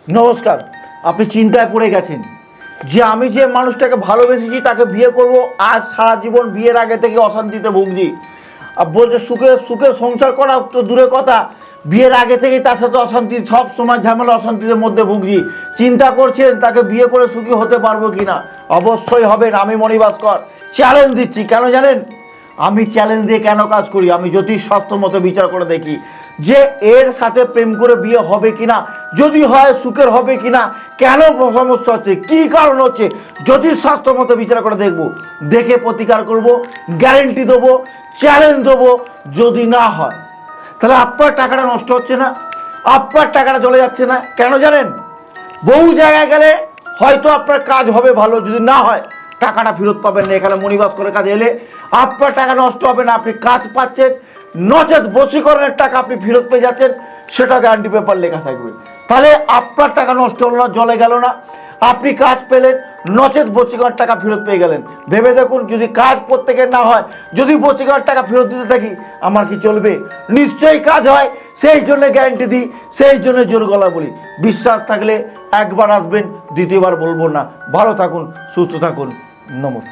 নমস্কার। আপনি চিন্তায় পড়ে গেছেন যে আমি যে মানুষটাকে ভালোবেসেছি তাকে বিয়ে করব, আজ সারা জীবন বিয়ের আগে থেকে অশান্তিতে ভুগছি। আর বলছে সুখে সুখে সংসার করা তো দূরের কথা, বিয়ের আগে থেকেই তার সাথে অশান্তি, সব সময় ঝামেলা অশান্তির মধ্যে ভুগছি। চিন্তা করছেন তাকে বিয়ে করে সুখী হতে পারবো কিনা? অবশ্যই হবেন। আমি মণিভাস্কর চ্যালেঞ্জ দিচ্ছি। কেন জানেন? আমি চ্যালেঞ্জ দিয়ে কেন কাজ করি? আমি জ্যোতিষ শাস্ত্র মতো বিচার করে দেখি যে এর সাথে প্রেম করে বিয়ে হবে কিনা, যদি হয় সুখের হবে কিনা, কেন সমস্যা হচ্ছে, কি কারণ হচ্ছে, জ্যোতিষ শাস্ত্র মতো বিচার করে দেখব, দেখে প্রতিকার করব, গ্যারেন্টি দেবো, চ্যালেঞ্জ দেবো। যদি না হয় তাহলে আপনার টাকাটা নষ্ট হচ্ছে না, আপনার টাকাটা চলে যাচ্ছে না। কেন জানেন? বহু জায়গায় গেলে হয়তো আপনার কাজ হবে ভালো, যদি না হয় টাকাটা ফেরত পাবেন না। এখানে মণিভাস্করের কাজে এলে আপনার টাকা নষ্ট হবে না, আপনি কাজ পাচ্ছেন, নচেত বশীকরণের টাকা আপনি ফেরত পেয়ে যাচ্ছেন, সেটা গ্যারান্টি পেপার লেখা থাকবে। তাহলে আপনার টাকা নষ্ট হলো না, জলে গেল না, আপনি কাজ পেলেন, নচেত বশীকরণের টাকা ফেরত পেয়ে গেলেন। ভেবে দেখুন, যদি কাজ প্রত্যেকের না হয়, যদি বশীকরণের টাকা ফেরত দিতে থাকি, আমার কি চলবে? নিশ্চয়ই কাজ হয়, সেই জন্য গ্যারান্টি দিই, সেই জন্য জোর গলা বলি। বিশ্বাস থাকলে একবার আসবেন, দ্বিতীয়বার বলবো না। ভালো থাকুন, সুস্থ থাকুন, নমস্কার।